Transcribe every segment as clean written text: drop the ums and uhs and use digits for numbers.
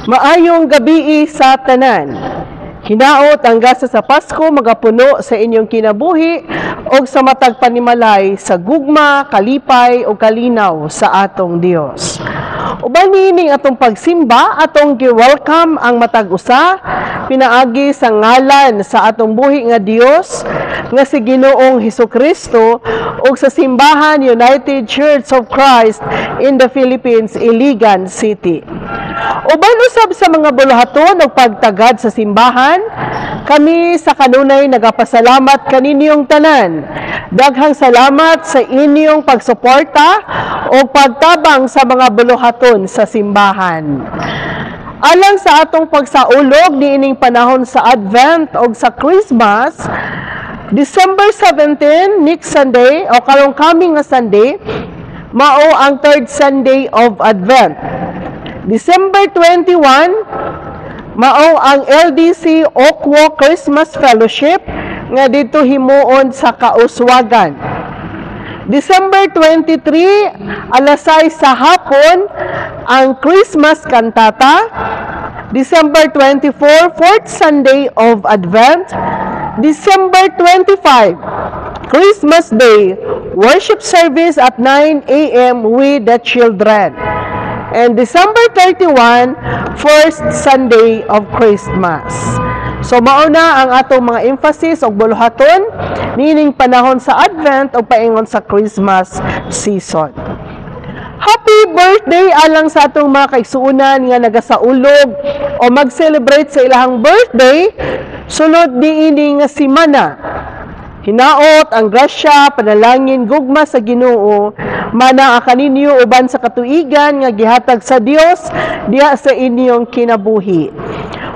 Maayong gabi sa tanan. Hinaot ang gasa sa Pasko magapuno sa inyong kinabuhi o sa matag panimalay sa gugma, kalipay o kalinaw sa atong Dios. Uban niining atong pagsimba, atong gi-welcome ang matag usa pinaagi sa ngalan sa atong buhi nga Dios nga si Ginoong Hesukristo ug sa simbahan United Church of Christ in the Philippines, Iligan City. Uban usab sa mga buluhaton o pagtagad sa simbahan, kami sa kanunay nagapasalamat kaninyong tanan. Daghang salamat sa inyong pagsuporta o pagtabang sa mga buluhaton sa simbahan. Alang sa atong pagsaulog niining panahon sa Advent o sa Christmas, December 17, next Sunday o karong coming nga Sunday, mao ang third Sunday of Advent. December 21, mao ang LDC Okwo Christmas Fellowship nga dito himuon sa Kauswagan. December 23, alas 6 sa hapon, ang Christmas Cantata. December 24, fourth Sunday of Advent. December 25, Christmas Day, worship service at 9 a.m. with the children. And December 31, first Sunday of Christmas. So mauna ang atong mga emphasis o buluhaton nining panahon sa Advent o paingon sa Christmas season. Happy birthday alang sa atong mga kaigsuunan nga nagasaulog o mag-celebrate sa ilahang birthday sulod niini nga semana. Hinaot ang grasya, panalangin, gugma sa Ginoo, mana kaninyo uban sa katuigan nga gihatag sa Dios diha sa inyong kinabuhi.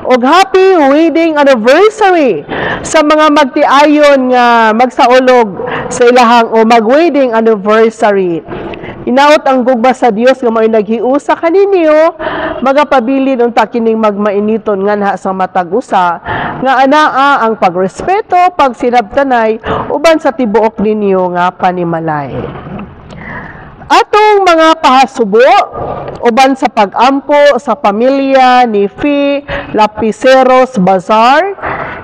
Og happy wedding anniversary sa mga magtiayon nga magsaulog sa ilahang o mag-wedding anniversary. Hinaot ang gugma sa Dios nga mao'y naghiusa kaninyo, magapabilin unta kining magmainiton nganha sa matag usa nga anaa ang pagrespeto, pagsinabtanay uban sa tibuok ninyo nga panimalay. Atong mga pahasubo uban sa pag-ampo sa pamilya ni Fi Lapiceros Bazar,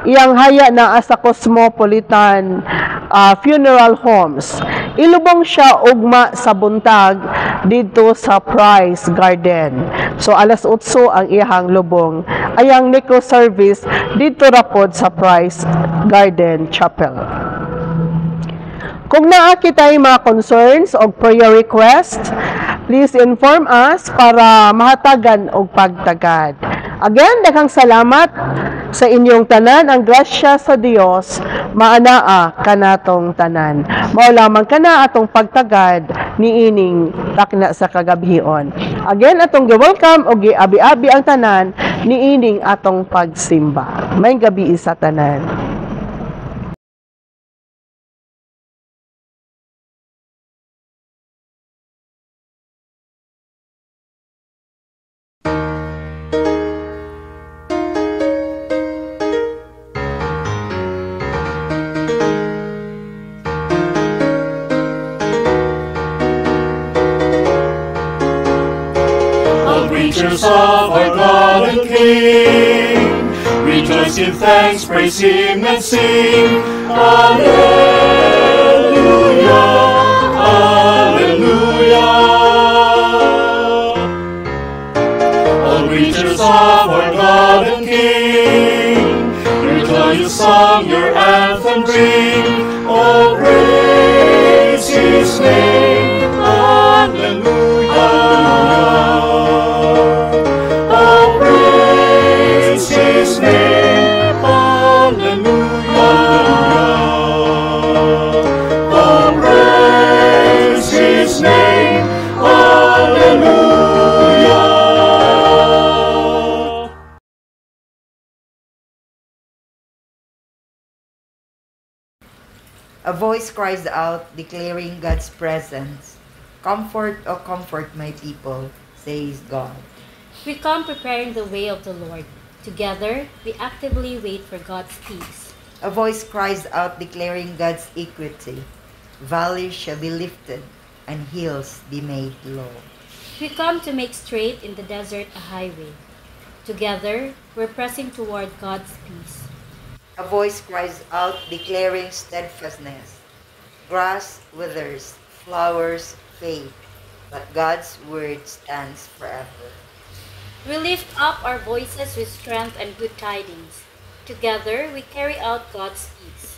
iyang haya na sa Cosmopolitan Funeral Homes. Ilubong siya ugma sa buntag dito sa Price Garden. So alas 8 ang iyang lubong. Ayang necro service dito rapod sa Price Garden Chapel. Kung naa kitay mga concerns o prayer request, please inform us para mahatagan og pagtagad. Again, daghang salamat sa inyong tanan. Ang grasya sa Dios maanaa kanatong tanan. Mao lamang kana atong pagtagad niining takna sa kagabhion. Again, atong gi-welcome og gi-abi-abi ang tanan niining atong pagsimba. May gabi sa tanan. Creatures of our God and King, rejoice, give thanks, praise Him and sing. Alleluia, Alleluia. All creatures of our God and King, your joyous song, your anthem bring. Oh, praise His name. Alleluia. His name, hallelujah. Oh, praise His name, hallelujah. A voice cries out, declaring God's presence. Comfort, oh comfort my people, says God. We come preparing the way of the Lord. Together, we actively wait for God's peace. A voice cries out, declaring God's equity. Valleys shall be lifted, and hills be made low. We come to make straight in the desert a highway. Together, we're pressing toward God's peace. A voice cries out declaring steadfastness. Grass withers, flowers fade, but God's word stands forever. We lift up our voices with strength and good tidings. Together, we carry out God's peace.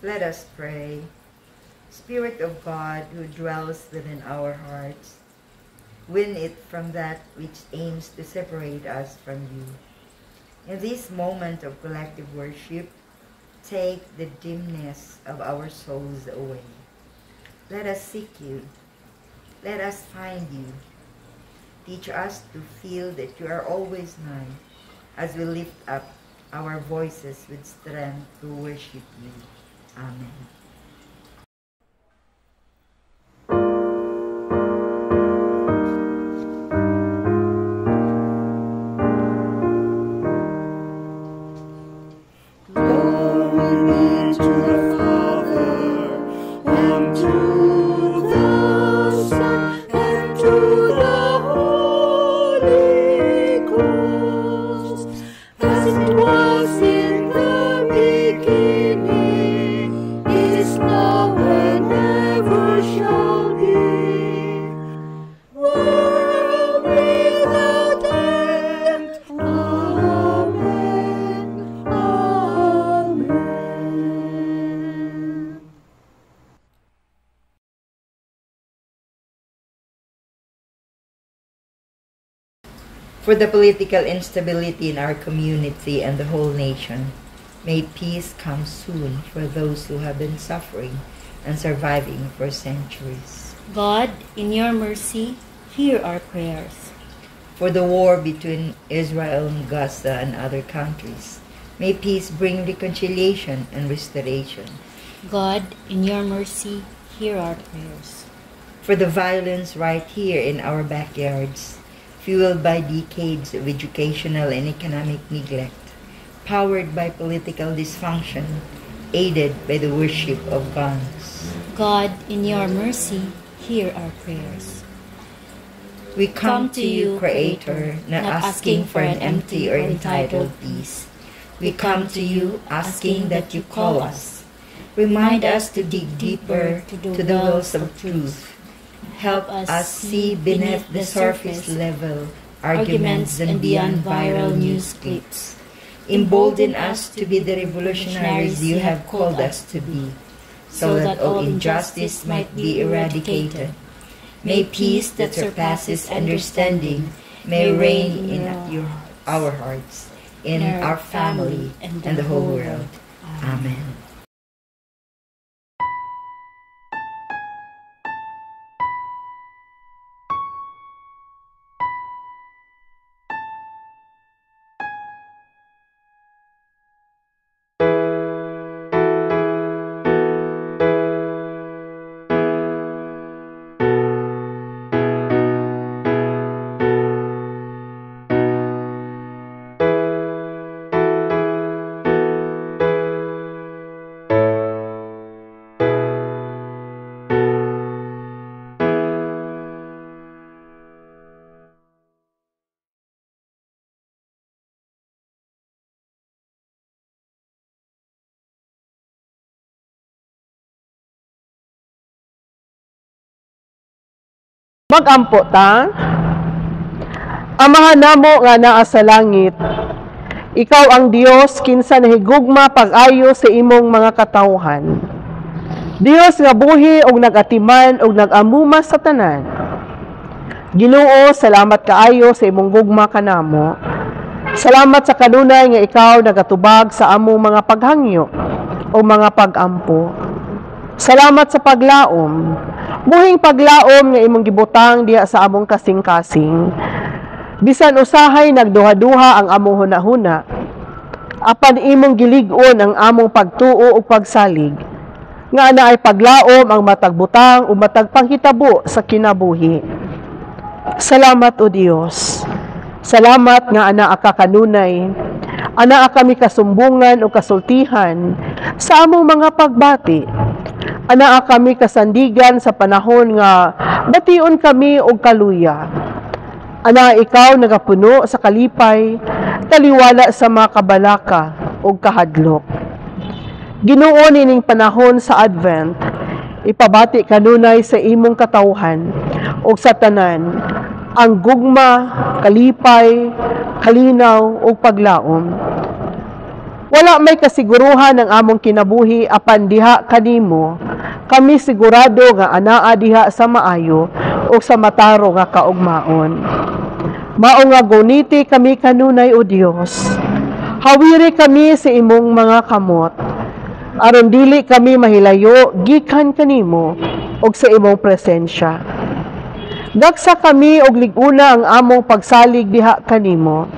Let us pray. Spirit of God who dwells within our hearts, win it from that which aims to separate us from you. In this moment of collective worship, take the dimness of our souls away. Let us seek you. Let us find you. Teach us to feel that you are always nigh as we lift up our voices with strength to worship you. Amen. For the political instability in our community and the whole nation, may peace come soon for those who have been suffering and surviving for centuries. God, in your mercy, hear our prayers. For the war between Israel and Gaza and other countries, may peace bring reconciliation and restoration. God, in your mercy, hear our prayers. For the violence right here in our backyards, fueled by decades of educational and economic neglect, powered by political dysfunction, aided by the worship of guns. God, in your mercy, hear our prayers. We come to you, Creator, not asking for an empty or entitled peace. We come to you asking that you call us. Remind us to dig deeper to the wells of truth. Help us see beneath the surface level arguments and beyond viral news clips. Embolden us to be the revolutionaries you have called us to be, so that all injustice might be eradicated. May peace that surpasses understanding may reign in our hearts, in our family, and the whole world. Amen. Magampo ta. Amahan namo nga naa sa langit. Ikaw ang Dios kinsa nahigugma pag-ayo sa imong mga katawhan. Dios nga buhi og nagatiman og nagamuma sa tanan. Ginoo, salamat kaayo sa imong gugma kanamo. Salamat sa kanunay nga ikaw nagatubag sa among mga paghangyo o mga pagampo. Salamat sa paglaom. Buhing paglaom nga imong gibutang diha sa among kasing-kasing. Bisan usahay nagduha-duha ang among hunahuna. Apan imong gilig-on ang among pagtuo ug pagsalig. Nga ana ay paglaom ang matag butang o matag panghitabo sa kinabuhi. Salamat o Dios. Salamat nga ana ka kanunay. Ana kami kasumbungan o kasultihan sa among mga pagbati. Ana kami kasandigan sa panahon nga bation kami og kaluya. Ana ikaw nagapuno sa kalipay, taliwala sa mga kabalaka og kahadlok. Ginoo nining panahon sa Advent, ipabati kanunay sa imong katawhan og sa tanan ang gugma, kalipay, kalinaw ug paglaom. Wala may kasiguruhan ang among kinabuhi apan diha kanimo. Kami sigurado nga anaa diha sa maayo o sa mataro nga kaugmaon. Mao nga guniti kami kanunay o Dios. Hawiri kami sa imong mga kamot. Aron dili kami mahilayo gikan kanimo og sa imong presensya. Dagsa kami og liguna ang among pagsalig diha kanimo.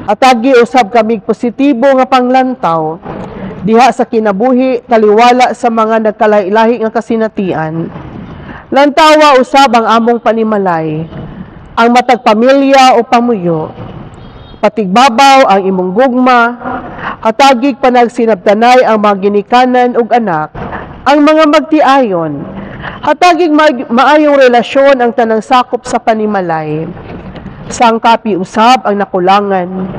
Atagi usab kami positibo nga panglantaw diha sa kinabuhi taliwala sa mga nagkalailahi nga kasinatian. Lantawa usab ang among panimalay, ang matag pamilya o pamuyo. Patigbabaw ang imong gugma, hatagig panagsinabtanay ang mga ginikanan ug anak, ang mga magtiayon. Hatagig maayong relasyon ang tanang sakop sa panimalay. Sangkapi usab ang nakulangan,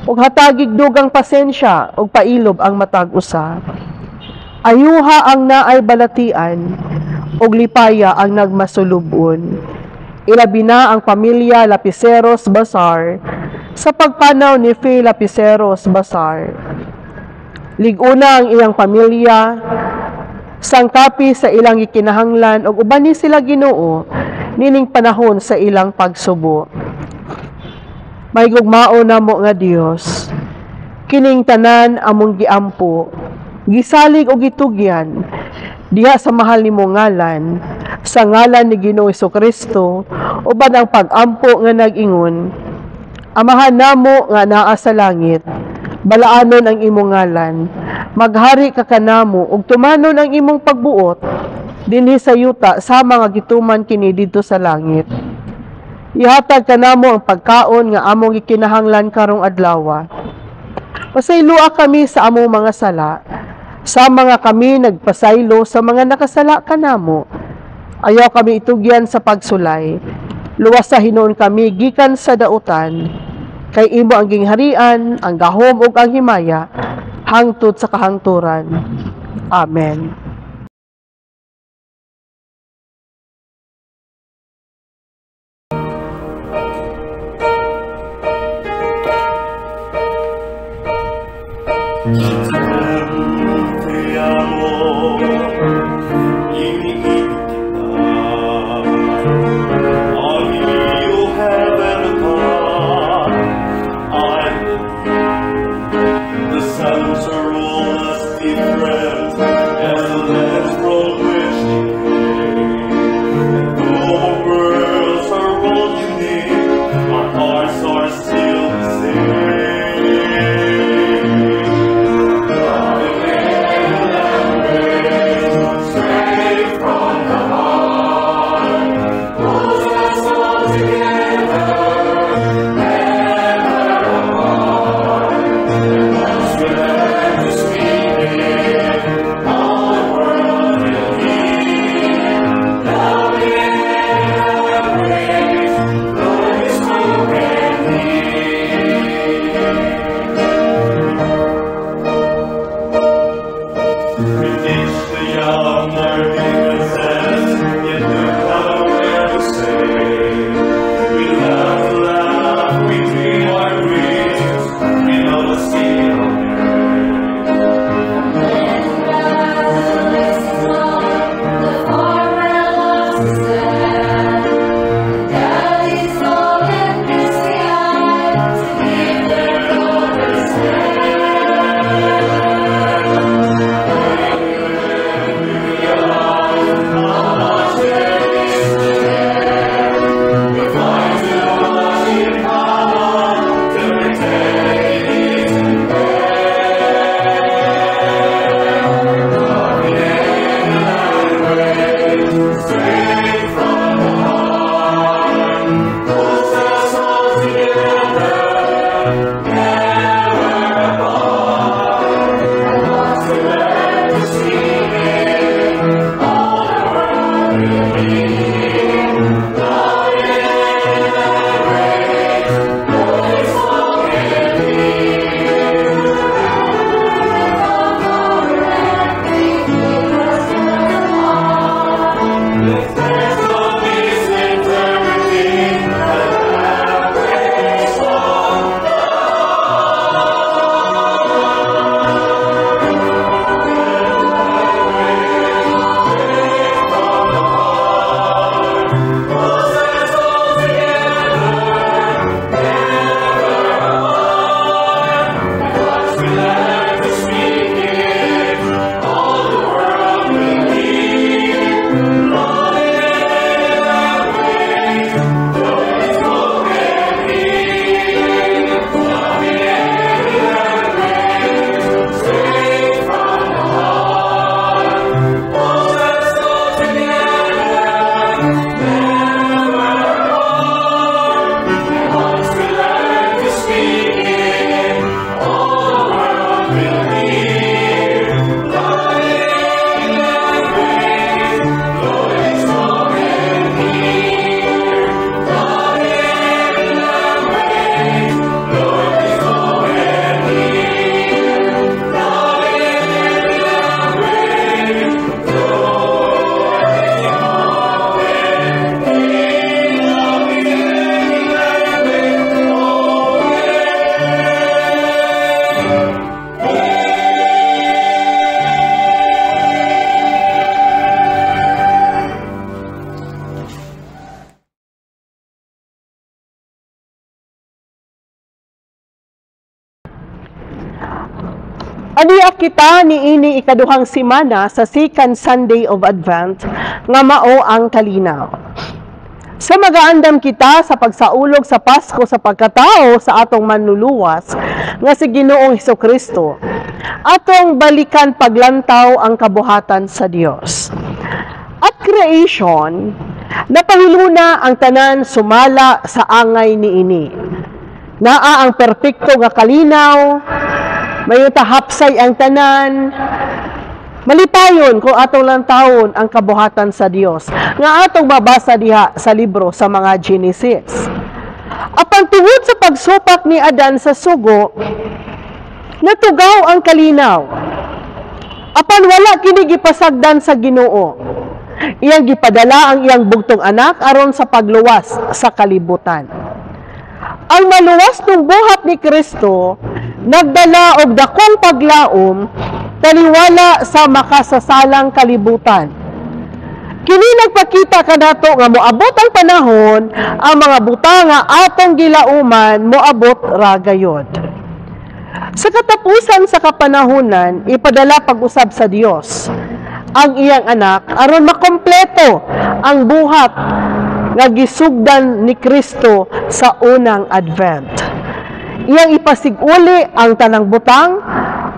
ug hatagig dugang pasensya ug pailob ang matag usa. Ayuha ang naay balatian ug lipaya ang nagmasulubon. Ilabi na ang pamilya Lapiceros Bazar sa pagpanaw ni Faye Lapiceros Bazar. Liguna ang iyang pamilya, sangkapi sa ilang ikinahanglan ug uban ni sila Ginoo nining panahon sa ilang pagsubo. May gugmao namo nga Dios, kining tanan among giampo, gisalig o gitugyan, diha sa mahal nimo ngalan, sa ngalan ni Ginoo Jesucristo, uban ang pag-ampo nga nag-ingon, Amahan namo nga naa sa langit, balaanon ang imong ngalan, maghari ka kanamo, ug tumanon ang imong pagbuot, dinhi sa yuta sama nga gituman kini didto sa langit. Ihatag kanamo ang pagkaon nga among gikinahanglan karong adlaw. Pasaylua kami sa among mga sala, sa mga kami nagpasaylo sa mga nakasala kanamo. Ayaw kami itugyan sa pagsulay, luwas sa hinuon kami gikan sa dautan, kay imo ang gingharian, ang gahom ug ang himaya, hangtod sa kahangturan. Amen. Te amo, iniibig kita. All you have ever done, I love you. The suns are all as different as the lands from which they came. And though our worlds are all unique, our hearts are still the same. Adiak kita niini ikaduhang semana sa second Sunday of Advent nga mao ang kalinaw. Sa magaandam kita sa pagsaulog sa Pasko sa pagkatao sa atong manluluwas nga si Ginoong Hesukristo, atong balikan paglantaw ang kabuhatan sa Dios. At creation, napahiluna ang tanan sumala sa angay niini. Naa ang perpekto nga kalinaw, Mayong tahapsay ang tanan, malipayon kung atong lang taon ang kabuhatan sa Dios nga atong mabasa diha sa libro sa mga Genesis. Apan tungod sa pagsupak ni Adan sa sugo, natugaw ang kalinaw. Apan wala kini gipasagdan sa Ginoo. Iyang gipadala ang iyang bugtong anak aron sa pagluwas sa kalibutan. Ang maluwas ng buhat ni Kristo nagdala og dakong paglaom taliwala sa makasasalang kalibutan. Kini nagpakita kanato nga moabot ang panahon ang mga buta nga atong gilauman moabot ra gayod. Sa katapusan sa kapanahunan, ipadala pag-usab sa Dios ang iyang anak aron makompleto ang buhat nga gisugdan ni Kristo sa unang advent. Iyang ipasiguli ang tanang butang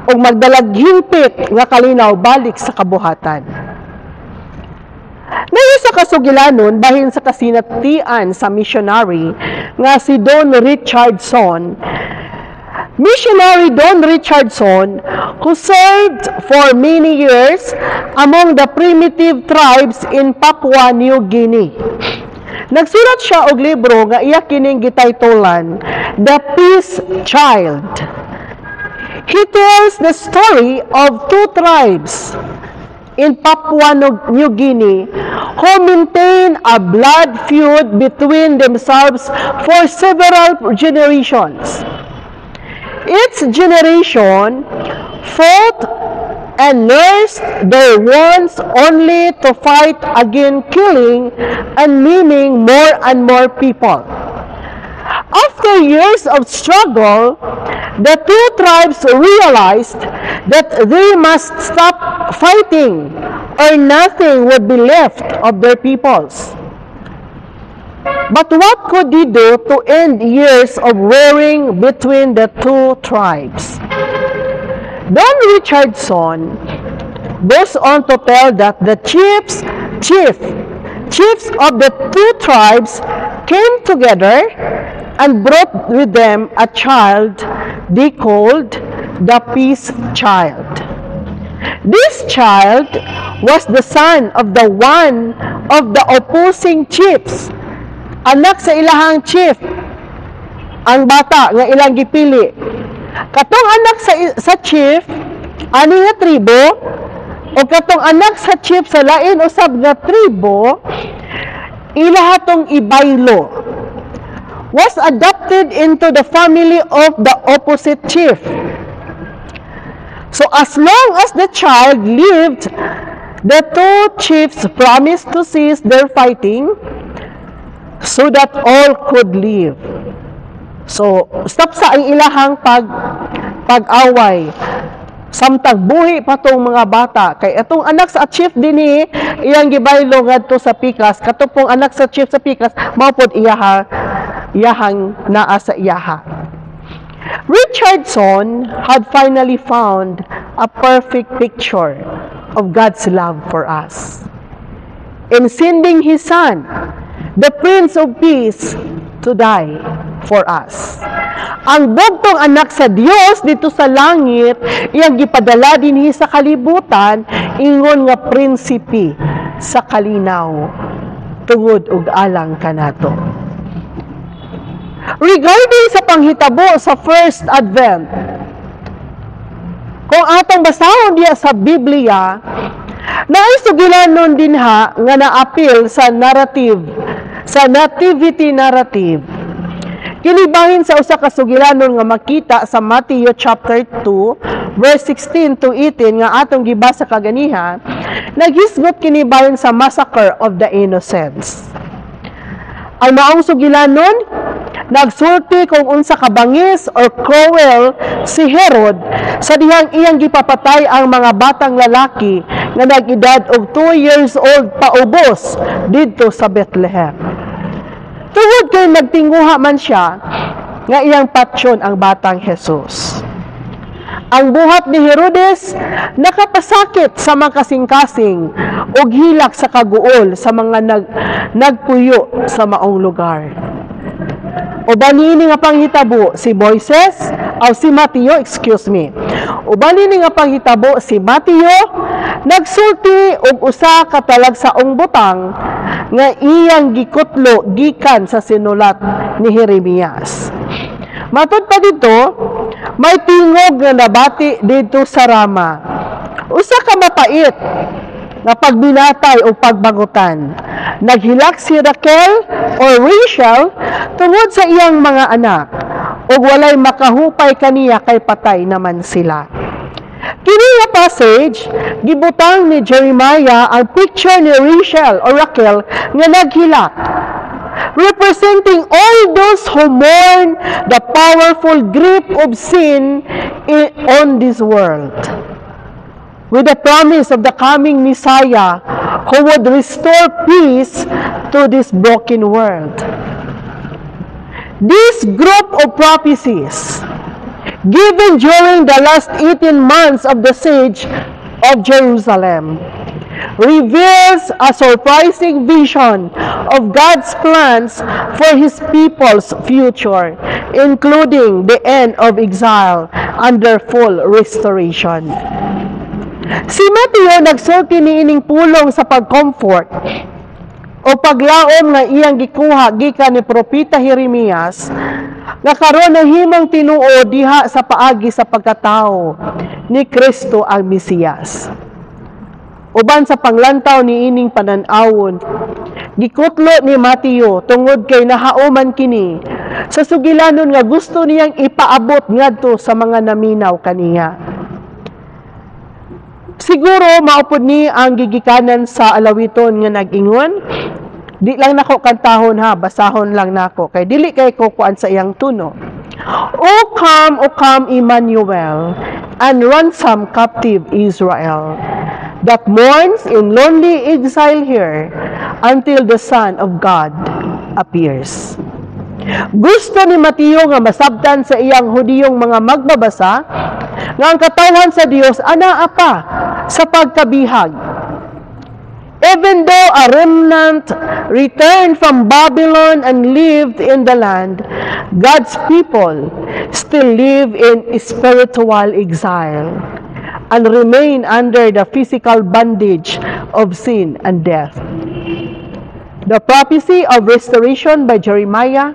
ug magdalag himpit nga kalinaw balik sa kabuhatan. Nayo sa kasugilanon bahin sa kasinatian sa missionary nga si Don Richardson. Missionary Don Richardson, who served for many years among the primitive tribes in Papua New Guinea. Nagsurat siya og libro nga iya kining gitaytolan The Peace Child. He tells the story of two tribes in Papua New Guinea who maintain a blood feud between themselves for several generations. Each generation fought and nursed their wounds only to fight again, killing and maiming more and more people. After years of struggle, the two tribes realized that they must stop fighting or nothing would be left of their peoples. But what could they do to end years of warring between the two tribes? Don Richardson goes on to tell that the chiefs of the two tribes came together and brought with them a child they called the Peace Child. This child was the son of the one of the opposing chiefs. Anak sa ilahang chief, ang bata nga ilang gipili. Katong anak sa chief, ani nga tribo, o katong anak sa chief sa lain usab nga tribo, ilahatong ibaylo, was adopted into the family of the opposite chief. So as long as the child lived, the two chiefs promised to cease their fighting so that all could live. So, stop sa ang ilahang pag-away. Samtang buhi pa tong mga bata. Kay itong anak sa chief dinhi, iyang gibaylo ngadto sa pikas. Katong pong anak sa chief sa pikas, maupod iyahang naa sa iyaha. Richardson had finally found a perfect picture of God's love for us in sending His Son, the Prince of Peace, to die for us. Ang bugtong anak sa Dios dito sa langit, iyang gipadala dinhi sa kalibutan, ingon nga prinsipe sa kalinaw, tungod ug alang kanato. Regarding sa panghitabo sa First Advent, kung atong basahon diya sa Biblia, naisugilanon dinha nga naapil sa narrative, sa nativity narrative. Kinibahin sa usa ka sugilanon nga makita sa Matthew chapter 2 verse 16 to 18 nga atong gibasa kaganiha, naghisgot kinibahin sa massacre of the innocents. Ang maong sugilanon nagsulti kung unsa ka bangis or cruel si Herod sa dihang iyang gipapatay ang mga batang lalaki nga nag-edad og 2 years old paubos didto sa Bethlehem. Tungod kay nagtinguha man siya nga iyang patsyon ang batang Jesus. Ang buhat ni Herodes nakapasakit sa mga kasing-kasing ug hilak sa kaguol sa mga nagpuyo sa maong lugar. Uban niini nga panghitabo si Moises, o si Mateo, excuse me. Uban niini nga panghitabo si Mateo, nagsulti og usa ka talagsaong butang nga iyang gikutlo gikan sa sinulat ni Jeremias. Matud pa dito, may tingog nga nabati dito sa Rama. Usa ka mapait na pagbinatay o pagbagutan. Naghilak si Raquel o Rachel tungod sa iyang mga anak ug walay makahupay kaniya kay patay naman sila. Kini nga passage gibutang ni Jeremiah ang picture ni Rachel o Raquel nga naghilak, representing all those who mourn the powerful grip of sin on this world, with the promise of the coming Messiah who would restore peace to this broken world. This group of prophecies, given during the last 18 months of the siege of Jerusalem, reveals a surprising vision of God's plans for His people's future, including the end of exile under full restoration. Si Mateo nagsulti niining pulong sa pag-comfort o paglaom nga iyang gikuha gikan ni propeta Jeremias nga karon nahimong tinuod diha sa paagi sa pagkatao ni Kristo ang Mesiyas. Uban sa panglantaw niining panan-awon, gikutlo ni Mateo tungod kay nahaoman kini sa sugilanon nga gusto niyang ipaabot ngadto sa mga naminaw kaniya. Siguro maupod ni ang gigikanan sa alawiton nga nag-ingon, di lang nako kantahon ha, basahon lang nako kay dili kay ko kuan sa iyang tuno. O come Emmanuel, and ransom captive Israel, that mourns in lonely exile here until the Son of God appears. Gusto ni Mateo nga masabtan sa iyang Hudiyong mga magbabasa nga ang katawan sa Dios anaa pa sa pagkabihag. Even though a remnant returned from Babylon and lived in the land, God's people still live in spiritual exile and remain under the physical bondage of sin and death. The prophecy of restoration by Jeremiah,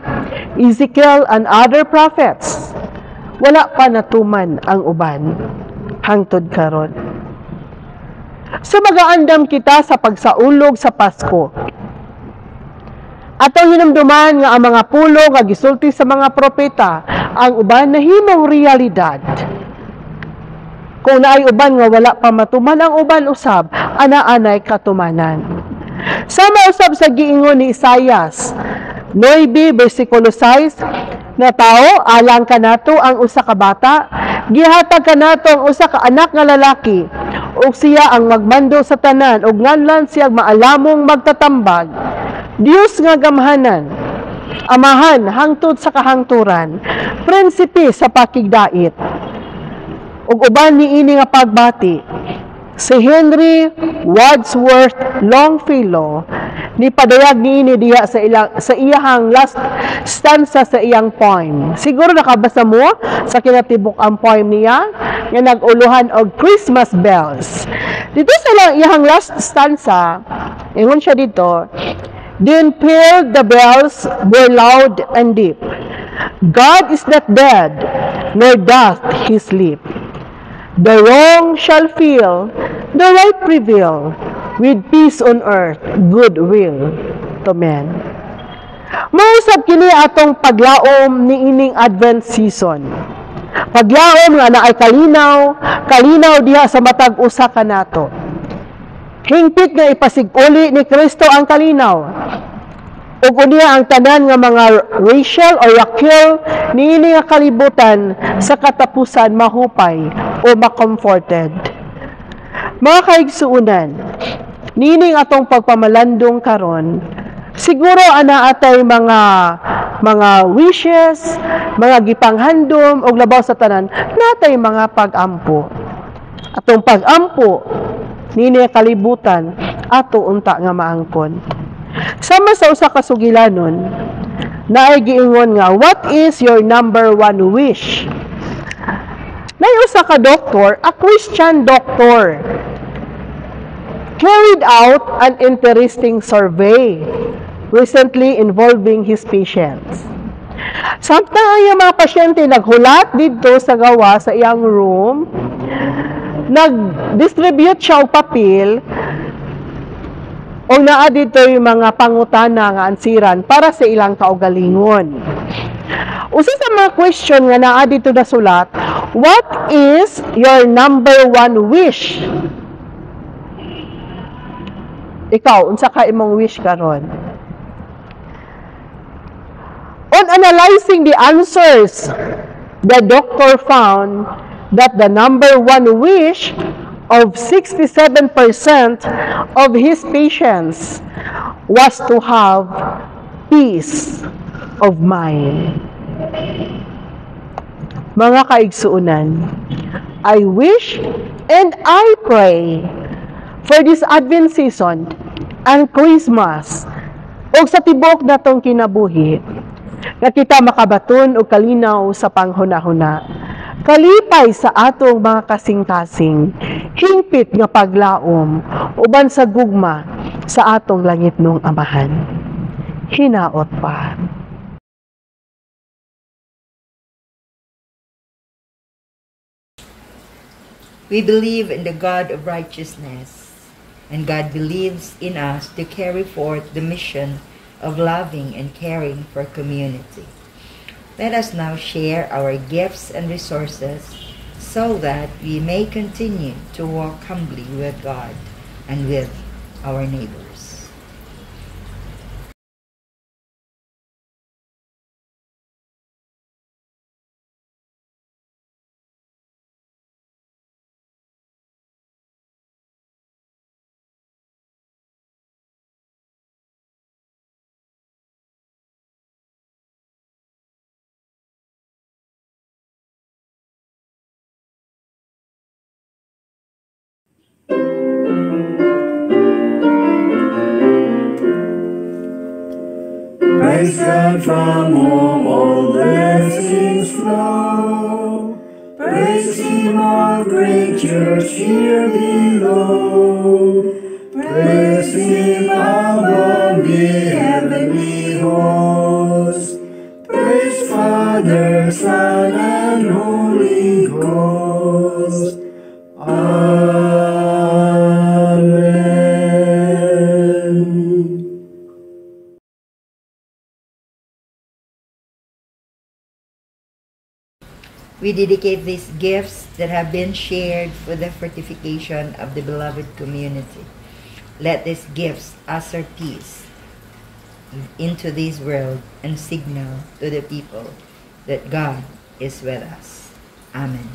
Ezekiel, and other prophets, wala pa natuman ang uban hangtod karon. So magaandam kita sa pagsaulog sa Pasko. Atong hinumduman nga ang mga pulo nga gisulti sa mga propeta, ang uban nahimong realidad. Kung naay uban nga wala pa matuman ang uban usab, ana-anay katumanan. Sama usab sa giingon ni Isaias 9 versikulo 6, na tao alang kanato ang usa ka bata, gihatag kanato ang usa ka anak nga lalaki, ug siya ang magmando sa tanan, ug nganlan siya maalamong magtatambag. Dios nga gamhanan, amahan hangtod sa kahangturan, prinsipe sa pakigdait. Ug uban niini nga pagbati, si Henry Wadsworth Longfellow ni padayag niini diha sa iyang last stanza sa iyang poem. Siguro nakabasa mo sa kinatibuk ang poem niya nga nag-uluhan og Christmas bells. Dito sa iyang last stanza, ingon siya dito, "Then pealed the bells were loud and deep. God is not dead, nor doth he sleep. The wrong shall feel, the right prevail, with peace on earth, goodwill to men." Mausap kini atong paglaom ni ining Advent season. Paglaom nga naay kalinaw diha sa matag usa kanato. Hingpit nga ipasiguli ni Kristo ang kalinaw. Ug unya ang tanan nga mga Rachel o Raquel niini nga kalibutan sa katapusan mahupay o makomforted. Mga kaigsuunan, nining atong pagpamalandong karon, siguro ana atay mga wishes, mga gipanghandom og labaw sa tanan, natay mga pag-ampo. Atong pag-ampo nini kalibutan ato unta nga maangkon. Sama sa usa ka sugilanon, na ay giingon nga, what is your number one wish? Usa ka doktor, a Christian doctor, carried out an interesting survey recently involving his patients. Samtang ang mga pasyente naghulat dito sa gawa sa iyang room, nag-distribute siya og papel o naa dito yung mga pangutana nga ansiran para sa ilang kaugalingon. Usa sa mga question nga naa dito nasulat, what is your number one wish? Ikaw, unsa ka imong wish karon? On analyzing the answers, the doctor found that the number one wish of 67% of his patients was to have peace of mind. Mga kaigsuunan, I wish and I pray for this Advent season and Christmas o sa tibok natong kinabuhi nga kita makabaton og kalinaw sa panghuna-huna, kalipay sa atong mga kasing-kasing, hingpit nga paglaom, uban sa gugma sa atong langit nung Amahan. Hinaot pa. We believe in the God of righteousness, and God believes in us to carry forth the mission of loving and caring for community. Let us now share our gifts and resources so that we may continue to walk humbly with God and with our neighbors. Praise God from whom all blessings flow. Praise Him, all creatures here below. Praise Him above the heavenly hosts. Praise Father, Son, and Holy Ghost. Amen. We dedicate these gifts that have been shared for the fortification of the beloved community. Let these gifts usher peace into this world and signal to the people that God is with us. Amen.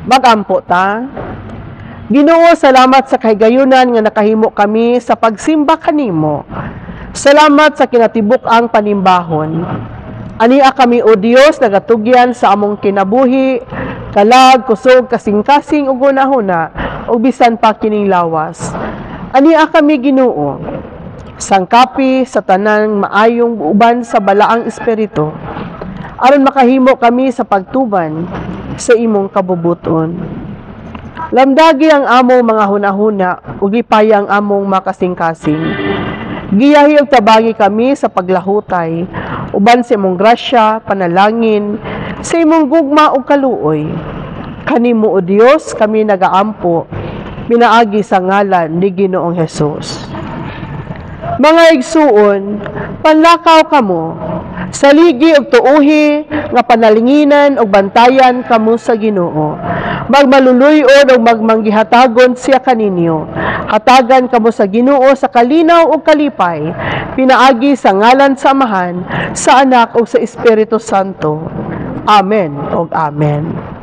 Magampo ta. Ginoo, salamat sa kahigayunan nga nakahimo kami sa pagsimba kanimo. Salamat sa kinatibuk-ang panimbahon. Ania kami, O Dios, nagatugyan sa among kinabuhi, kalag, kusog, kasing-kasing ug hunahuna, ug bisan pa kining lawas. Ania kami, Ginoo, sangkapi sa tanang maayong uban sa balaang espiritu, aron makahimo kami sa pagtuban sa imong kabubuton. Lamdagi ang among mga hunahuna ug ipaya ang among makasing-kasing. Giyahi ug tabangi kami sa paglahutay uban sa imong grasya, panalangin, sa imong gugma ug kaluoy. Kanimo, O Dios, kami nagaampo pinaagi sa ngalan ni Ginoong Hesus. Mga igsuon, panlakaw kamo, saligi ug tuohi nga panalinginan ug bantayan kamo sa Ginoo. Magmaluluyon ug magmanggihatagon siya kaninyo. Hatagan kamo sa Ginoo sa kalinaw ug kalipay, pinaagi sa ngalan sa Amahan, sa Anak ug sa Espiritu Santo. Amen ug amen.